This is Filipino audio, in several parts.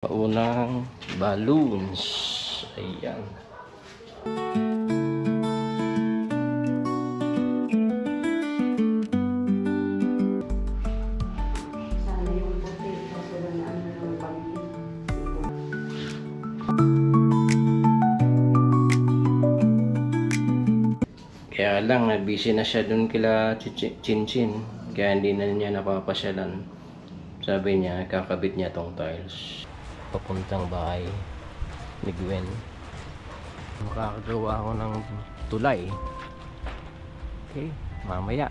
Paunang balloons. Ayan. Sana yung puti kasi na ano yung pamilya. Kaya lang, busy na siya dun kila Chinchin. Kaya hindi na niya napapasyalan. Sabi niya, kakabit niya tong tiles. Papuntang bahay ni Gwen. Makakagawa ako ng tulay. Okay, mamaya.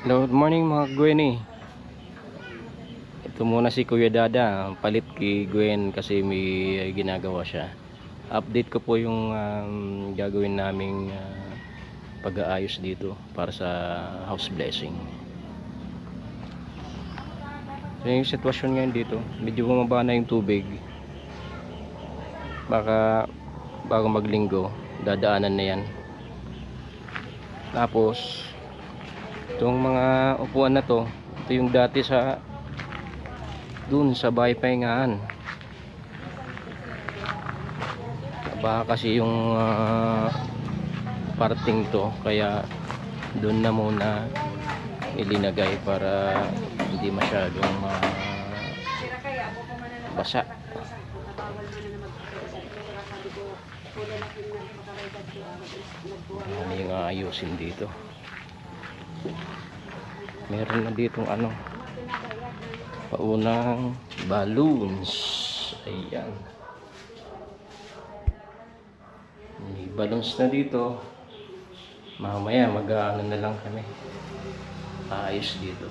Hello, good morning mga Gwenny. Ito muna si Kuya Dada, palit kay Gwen kasi may ginagawa siya. Update ko po yung gagawin naming pag-aayos dito para sa house blessing. So yung sitwasyon ngayon dito, medyo bumaba na yung tubig. Baka bago maglinggo, dadaanan na yan. Tapos itong mga upuan na to, ito yung dati sa dun sa bahay pahingahan. Baka kasi yung parting to, kaya dun na muna ilinagay para hindi masyadong basa. Ano yung ayusin dito. Meron na ditong ano, paunang balloons. Ayan, may balloons na dito. Mamaya mag-ano na lang kami, ayos dito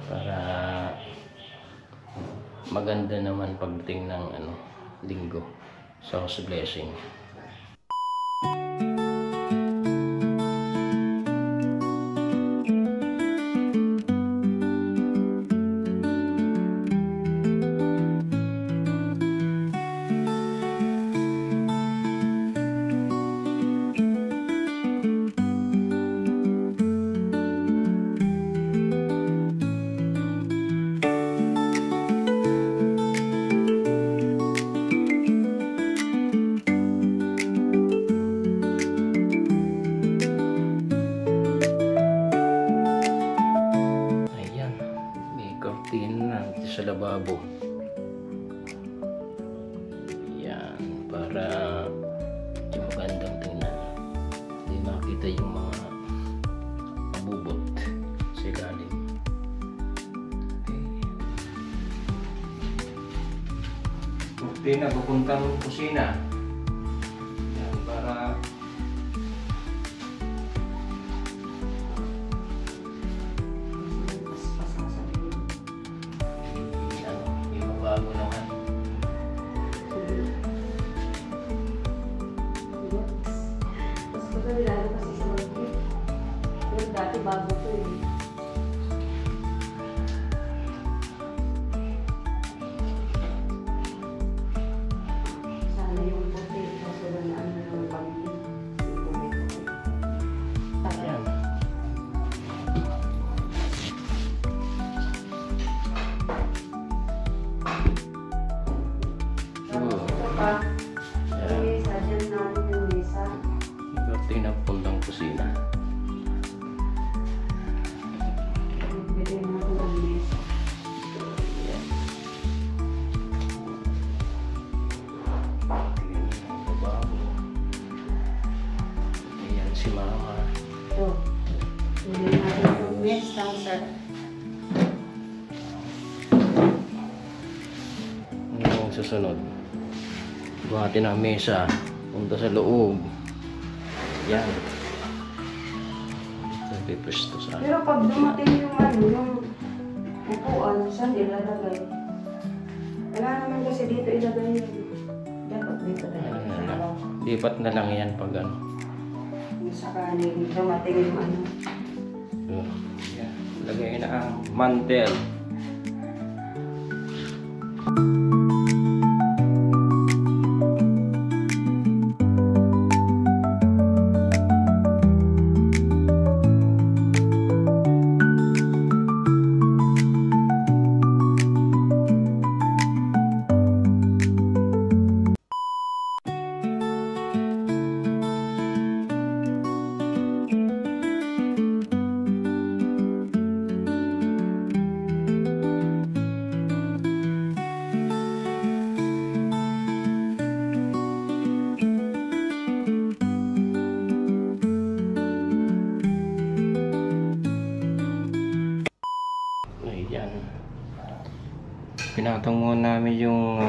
para maganda naman pagdating ng ano, linggo sa house blessing. Sa lababo. Yan, para di magandang tingnan. Hindi makita yung mga mabubot sa ilalim. Okay na, papuntang kusina. Yan, para bago naman. Mas madali lalo kasi sa mag-gift. Pero dati bago to eh. Sana yung puti kasi na ano yung pamilya. Ayan. Ito na puntang kusina. Ayan si Mama. Ito. Hindi natin yung mess lang sa... Ano yung susunod? Buhatin ang mesa. Punta sa loob. Yan. Ito pipresto sa akin. Pero pag dumating yung ano, yung upuan, saan ilalagay? Wala naman kasi dito ilagay yun. Dapat dito talaga. Lipat na lang yan pag ano. Yung sa kanin, dumating yung ano. So, yan. Lagay na ang mantel. pinatong muna namin yung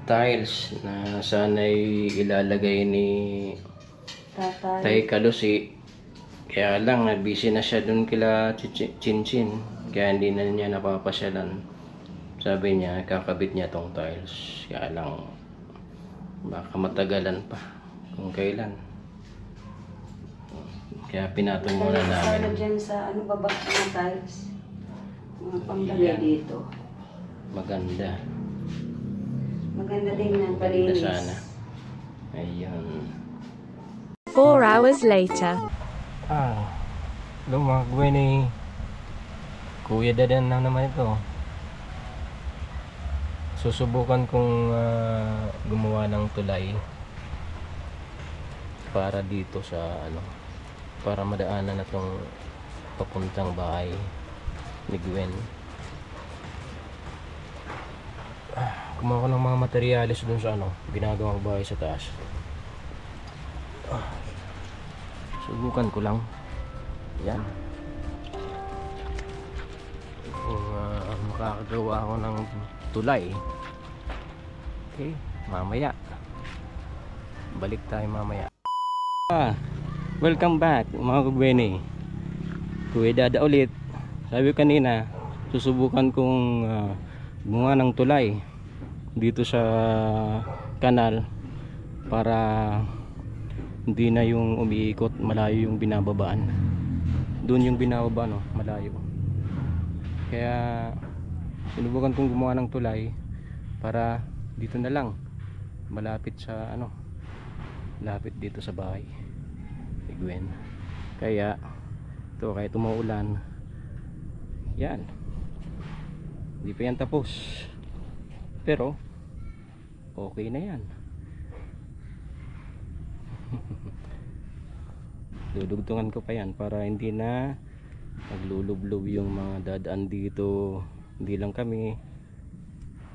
tiles na sana'y ilalagay ni Tatay. Tay Kalusi. Kaya lang, busy na siya dun kila Chinchin. Kaya hindi na niya napapasyalan. Sabi niya, kakabit niya tong tiles. Kaya lang, baka matagalan pa kung kailan. Kaya pinatong muna Sana namin. dyan sa ano baba ng tiles. Mga panglagay Yan. dito. Maganda. Maganda tingnan, Maganda palinis. sana. Ayun. 4 hours later. Hello mga Gwenny. Kuya Dadan na naman ito. Susubukan kong gumawa ng tulay para dito sa para madaanan na tong papuntang bahay ni Gwen. Gumawa ko ng mga materyales dun sa ginagawang bahay sa taas. Subukan ko lang. Yan. Kung makakagawa ako ng tulay. Okay, mamaya. Balik tayo mamaya. Welcome back mga Gwenny. Kuya Dada ulit. Sabi ko kanina, susubukan kong gumawa ng tulay dito sa kanal para hindi na yung umiikot, malayo yung binababaan. Doon yung binababa malayo. Kaya sinubukan kong gumawa ng tulay para dito na lang, malapit sa malapit dito sa bahay ni Gwen. Kaya ito, kahit umuulan, yan, hindi pa yan tapos, pero okay na yan. Dudugtungan ko pa yan para hindi na maglulublob yung mga dadaan dito. Hindi lang kami,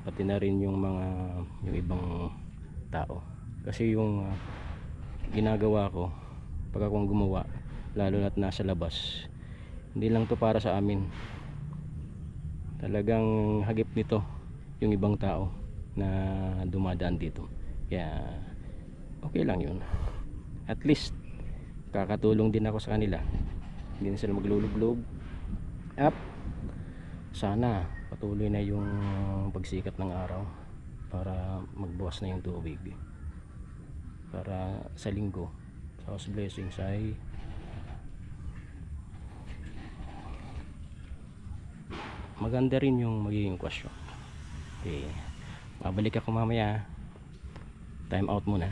pati na rin yung ibang tao. Kasi yung ginagawa ko pag akong gumawa, lalo na't nasa labas, hindi lang to para sa amin. Talagang hagip nito yung ibang tao na dumadaan dito. Kaya okay lang yun. At least kakatulong din ako sa kanila, hindi na sila maglulublob. Up, sana patuloy na yung pagsikat ng araw para magbuwas na yung tubig, para sa linggo sa House Blessings ay maganda rin yung magiging kwasyon. Okay, babalik ako mamaya. Time out muna.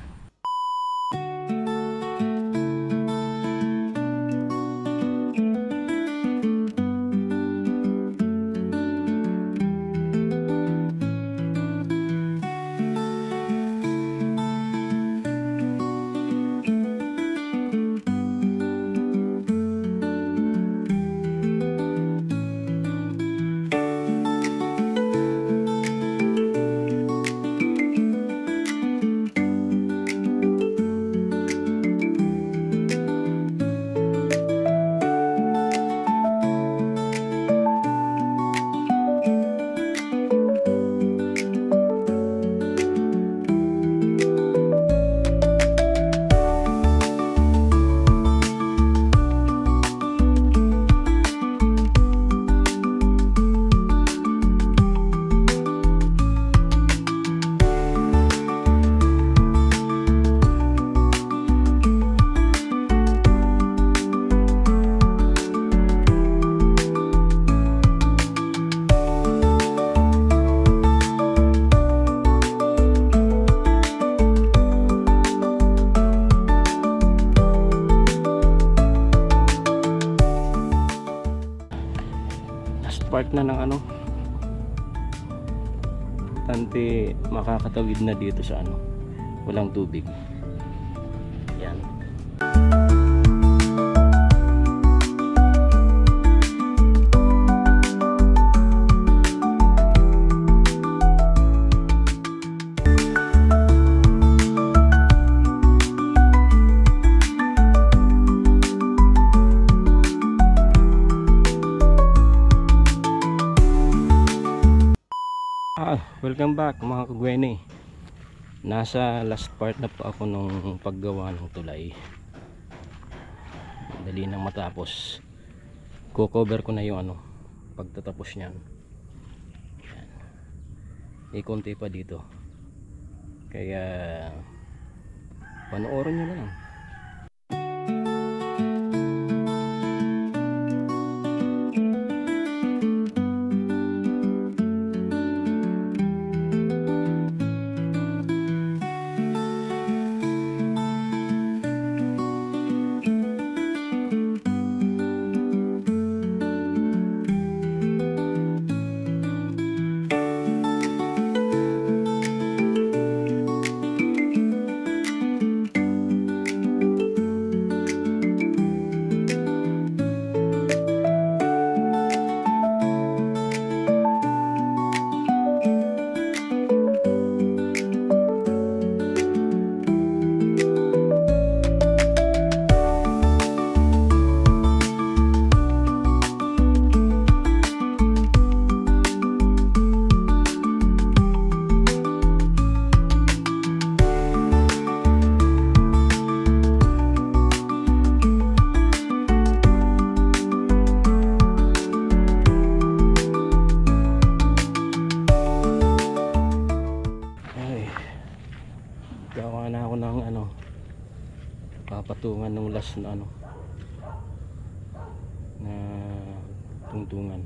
Part na ng tante makakatawid na dito sa walang tubig. Yan. Welcome back mga kagwene. Nasa last part na po ako nung paggawa ng tulay. Dali nang matapos. Ko-cover ko na yung ano, pagtatapos niyan. Yan. May konti pa dito. Kaya panoorin nyo na lang. Gawa na ako ng ano, papatungan ng last na ano, na tungtungan.